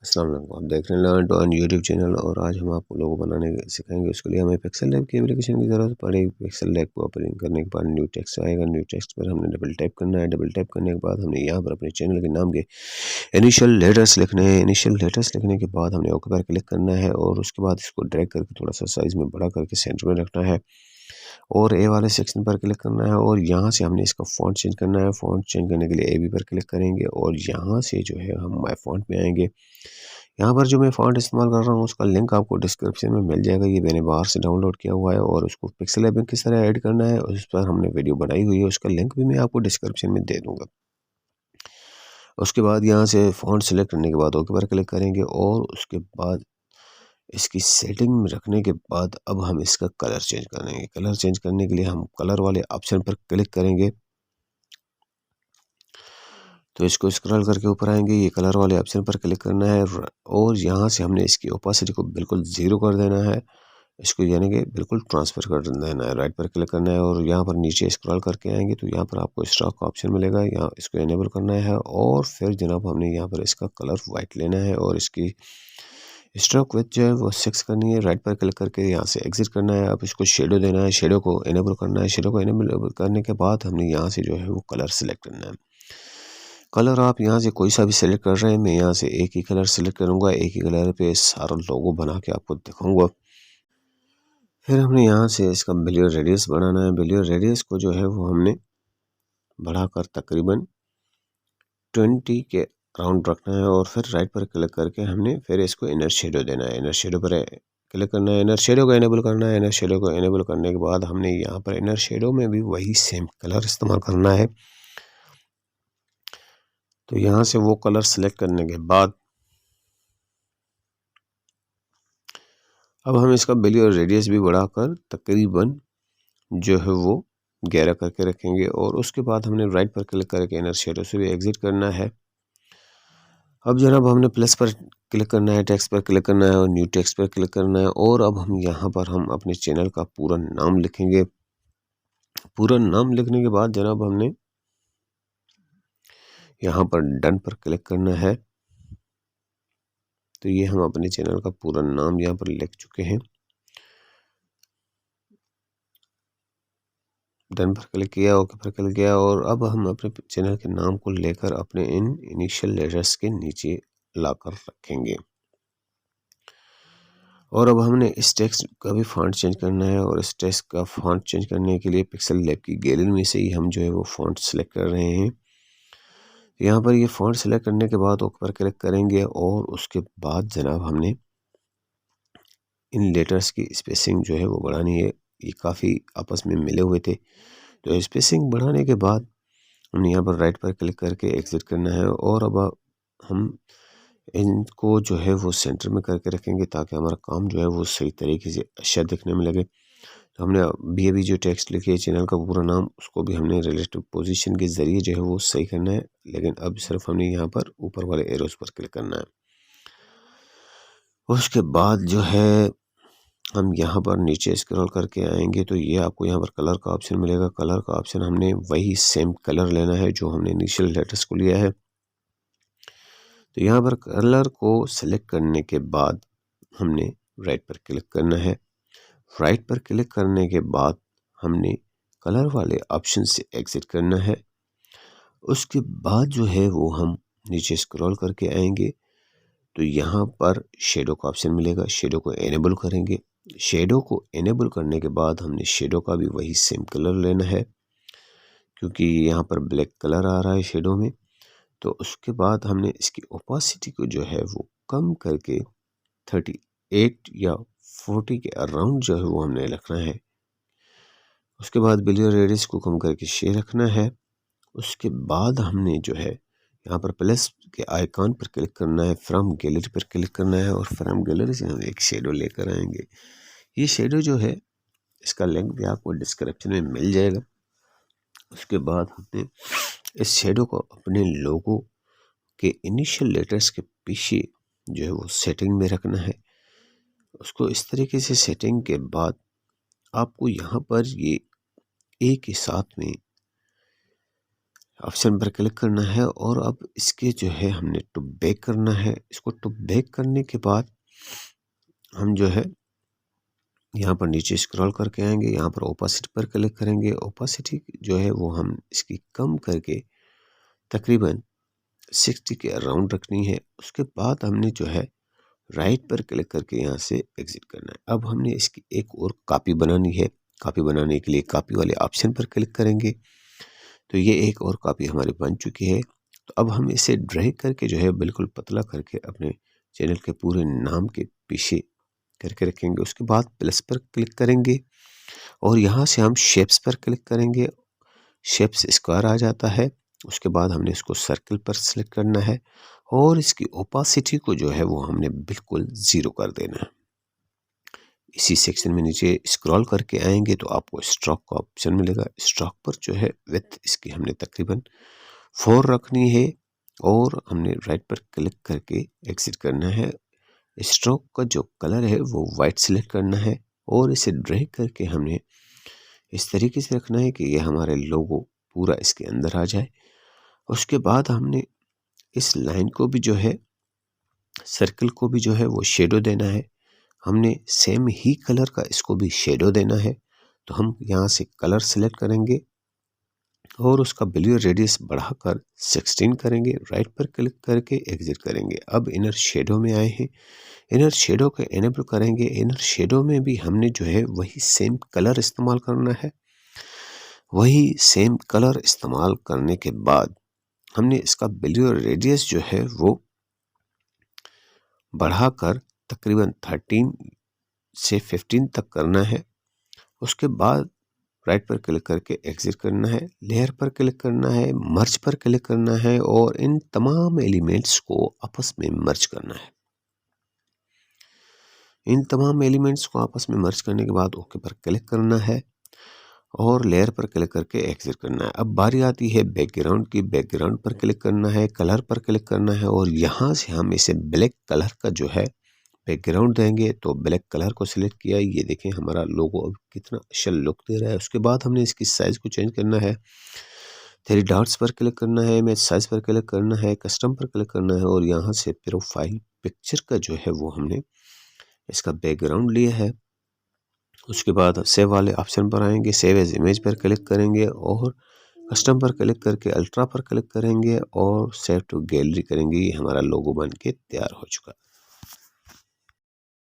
अस्सलाम वालेकुम। आप देख रहे हैं learn to earn YouTube channel और आज हम आपको लोगो बनाने सिखाएंगे। उसके लिए हमें पिक्सल लैब की एप्लीकेशन की ज़रूरत पड़ेगी। पिक्सल लैब को ओपन करने के बाद न्यू टेक्स्ट आएगा। न्यू टेक्स्ट पर हमने डबल टैप करना है। डबल टैप करने के बाद हमने यहाँ पर अपने चैनल के नाम के इनिशियल लेटर्स लिखने हैं। इनिशियल लेटर्स लिखने के बाद हमने ओके पर क्लिक करना है और उसके बाद इसको ड्रैग करके थोड़ा सा साइज़ में बड़ा करके सेंटर में रखना है और ए वाले सेक्शन पर क्लिक करना है और यहाँ से हमने इसका फ़ॉन्ट चेंज करना है। फ़ॉन्ट चेंज करने के लिए ए बी पर क्लिक करेंगे और यहाँ से जो है हम माय फ़ॉन्ट में आएंगे। यहाँ पर जो मैं फ़ॉन्ट इस्तेमाल कर रहा हूँ उसका लिंक आपको डिस्क्रिप्शन में मिल जाएगा। ये मैंने बाहर से डाउनलोड किया हुआ है और उसको पिक्सल लैब में किस तरह ऐड करना है उस पर हमने वीडियो बनाई हुई है। उसका लिंक भी मैं आपको डिस्क्रिप्शन में दे दूँगा। उसके बाद यहाँ से फ़ॉन्ट सेलेक्ट करने के बाद ओके पर क्लिक करेंगे और उसके बाद इसकी सेटिंग में रखने के बाद अब हम इसका कलर चेंज करेंगे। कलर चेंज करने के लिए हम कलर वाले ऑप्शन पर क्लिक करेंगे। तो इसको स्क्रॉल करके ऊपर आएंगे, ये कलर वाले ऑप्शन पर क्लिक करना है और यहाँ से हमने इसकी ओपेसिटी को बिल्कुल ज़ीरो कर देना है। इसको यानी कि बिल्कुल ट्रांसफ़र कर देना है। राइट पर क्लिक करना है और यहाँ पर नीचे स्क्रॉल करके आएंगे तो यहाँ पर आपको स्टॉक का ऑप्शन मिलेगा। यहाँ इसको इनेबल करना है और फिर जनाब हमने यहाँ पर इसका कलर वाइट लेना है और इसकी स्ट्रोक विथ जो है वो 6 करनी है। राइट पर क्लिक करके यहाँ से एग्जिट करना है। अब इसको शेडो देना है, शेडो को इनेबल करना है। शेडो को इनेबल करने के बाद हमने यहाँ से जो है वो कलर सेलेक्ट करना है। कलर आप यहाँ से कोई सा भी सिलेक्ट कर रहे हैं। मैं यहाँ से एक ही कलर सेलेक्ट करूँगा। एक ही कलर पे सारा लोगो बना के आपको दिखाऊंगा। फिर हमने यहाँ से इसका बिलियर रेडियस बढ़ाना है। बिलियर रेडियस को जो है वो हमने बढ़ाकर तकरीबन 20 के राउंड रखना है और फिर राइट पर क्लिक करके हमने फिर इसको इनर शेडो देना है। इनर शेडो पर क्लिक करना है। इनर शेडो को इनेबल करना है। इनर शेडो को इनेबल करने के बाद हमने यहाँ पर इनर शेडो में भी वही सेम कलर इस्तेमाल करना है। तो यहाँ से वो कलर सेलेक्ट करने के बाद अब हम इसका बिलियर रेडियस भी बढ़ाकर तकरीबन जो है वो 11 करके रखेंगे और उसके बाद हमने राइट पर क्लिक करके इनर शेडो से भी एग्जिट करना है। अब जनाब हमने प्लस पर क्लिक करना है, टेक्स्ट पर क्लिक करना है और न्यू टेक्स्ट पर क्लिक करना है और अब हम यहाँ पर हम अपने चैनल का पूरा नाम लिखेंगे। पूरा नाम लिखने के बाद जनाब हमने यहाँ पर डन पर क्लिक करना है। तो ये हम अपने चैनल का पूरा नाम यहाँ पर लिख चुके हैं। डन पर क्लिक किया, ओके पर क्लिक किया और अब हम अपने चैनल के नाम को लेकर अपने इन इनिशियल लेटर्स के नीचे लाकर रखेंगे। और अब हमने इस टेक्स्ट का भी फॉन्ट चेंज करना है और इस टेक्स्ट का फॉन्ट चेंज करने के लिए पिक्सल लैब की गैलरी में से ही हम जो है वो फॉन्ट सेलेक्ट कर रहे हैं। यहाँ पर ये फॉन्ट सेलेक्ट करने के बाद ओके पर क्लिक करेंगे और उसके बाद जनाब हमने इन लेटर्स की स्पेसिंग जो है वो बढ़ानी है। ये काफ़ी आपस में मिले हुए थे तो स्पेसिंग बढ़ाने के बाद हमने यहाँ पर राइट पर क्लिक करके एग्जिट करना है और अब हम इनको जो है वो सेंटर में करके रखेंगे ताकि हमारा काम जो है वो सही तरीके से अच्छा दिखने में लगे। तो हमने अभी जो टेक्स्ट लिखी है चैनल का पूरा नाम उसको भी हमने रिलेटिव पोजीशन के ज़रिए जो है वो सही करना है, लेकिन अब सिर्फ हमने यहाँ पर ऊपर वाले एरोस पर क्लिक करना है। उसके बाद जो है हम यहाँ पर नीचे स्क्रॉल करके आएंगे तो ये आपको यहाँ पर कलर का ऑप्शन मिलेगा। कलर का ऑप्शन हमने वही सेम कलर लेना है जो हमने इनिशियल लेटर्स को लिया है। तो यहाँ पर कलर को सिलेक्ट करने के बाद हमने राइट पर क्लिक करना है। राइट पर क्लिक करने के बाद हमने कलर वाले ऑप्शन से एग्जिट करना है। उसके बाद जो है वो हम नीचे स्क्रॉल करके आएंगे तो यहाँ पर शेडो का ऑप्शन मिलेगा। शेडो को इनेबल करेंगे। शेडो को इनेबल करने के बाद हमने शेडो का भी वही सेम कलर लेना है क्योंकि यहाँ पर ब्लैक कलर आ रहा है शेडो में। तो उसके बाद हमने इसकी ओपासिटी को जो है वो कम करके 38 या 40 के अराउंड जो है वो हमने रखना है। उसके बाद बिलियर रेडियस को कम करके 6 रखना है। उसके बाद हमने जो है यहाँ पर प्लस के आइकॉन पर क्लिक करना है, फ्रॉम गैलरी पर क्लिक करना है और फ्रॉम गैलरी से हम एक शेडो लेकर आएंगे। ये शेडो जो है इसका लिंक भी आपको डिस्क्रिप्शन में मिल जाएगा। उसके बाद हमने इस शेडो को अपने लोगो के इनिशियल लेटर्स के पीछे जो है वो सेटिंग में रखना है। उसको इस तरीके से सेटिंग के बाद आपको यहाँ पर ये एक ही साथ में ऑप्शन पर क्लिक करना है और अब इसके जो है हमने टू बैक करना है। इसको टू बैक करने के बाद हम जो है यहाँ पर नीचे स्क्रॉल करके आएंगे, यहाँ पर ओपासिटी पर क्लिक करेंगे। ओपासिटी जो है वो हम इसकी कम करके तकरीबन 60 के अराउंड रखनी है। उसके बाद हमने जो है राइट पर क्लिक करके यहाँ से एग्जिट करना है। अब हमने इसकी एक और कॉपी बनानी है। कॉपी बनाने के लिए कॉपी वाले ऑप्शन पर क्लिक करेंगे तो ये एक और कॉपी हमारी बन चुकी है। तो अब हम इसे ड्रैग करके जो है बिल्कुल पतला करके अपने चैनल के पूरे नाम के पीछे करके रखेंगे। उसके बाद प्लस पर क्लिक करेंगे और यहाँ से हम शेप्स पर क्लिक करेंगे। शेप्स स्क्वायर आ जाता है। उसके बाद हमने इसको सर्कल पर सिलेक्ट करना है और इसकी ओपासिटी को जो है वो हमने बिल्कुल 0 कर देना है। इसी सेक्शन में नीचे स्क्रॉल करके आएंगे तो आपको स्ट्रोक का ऑप्शन मिलेगा। स्ट्रोक पर जो है विड्थ इसकी हमने तकरीबन 4 रखनी है और हमने राइट पर क्लिक करके एग्जिट करना है। स्ट्रोक का जो कलर है वो वाइट सिलेक्ट करना है और इसे ड्रैग करके हमने इस तरीके से रखना है कि ये हमारे लोगो पूरा इसके अंदर आ जाए। उसके बाद हमने इस लाइन को भी जो है, सर्कल को भी जो है वो शेडो देना है। हमने सेम ही कलर का इसको भी शेडो देना है। तो हम यहाँ से कलर सेलेक्ट करेंगे और उसका ब्लू रेडियस बढ़ाकर 16 करेंगे। राइट पर क्लिक करके एग्जिट करेंगे। अब इनर शेडो में आए हैं। इनर शेडो को एनेबल करेंगे। इनर शेडो में भी हमने जो है वही सेम कलर इस्तेमाल करना है। वही सेम कलर इस्तेमाल करने के बाद हमने इसका ब्लू रेडियस जो है वो बढ़ाकर तकरीबन 13 से 15 तक करना है। उसके बाद राइट पर क्लिक करके एग्जिट करना है। लेयर पर क्लिक करना है, मर्ज पर क्लिक करना है और इन तमाम एलिमेंट्स को आपस में मर्ज करना है। इन तमाम एलिमेंट्स को आपस में मर्ज करने के बाद ओके पर क्लिक करना है और लेयर पर क्लिक करके एग्जिट करना है। अब बारी आती है बैकग्राउंड की। बैकग्राउंड पर क्लिक करना है, कलर पर क्लिक करना है और यहाँ से हम इसे ब्लैक कलर का जो है बैकग्राउंड देंगे। तो ब्लैक कलर को सिलेक्ट किया। ये देखें हमारा लोगो अब कितना अच्छा लुक दे रहा है। उसके बाद हमने इसकी साइज़ को चेंज करना है। 3 डॉट्स पर क्लिक करना है, इमेज साइज पर क्लिक करना है, कस्टम पर क्लिक करना है और यहाँ से प्रोफाइल पिक्चर का जो है वो हमने इसका बैकग्राउंड लिया है। उसके बाद सेव वाले ऑप्शन पर आएंगे, सेव एज इमेज पर क्लिक करेंगे और कस्टम पर क्लिक करके अल्ट्रा पर क्लिक करेंगे और सेव टू गैलरी करेंगे। ये हमारा लोगो बन के तैयार हो चुका है।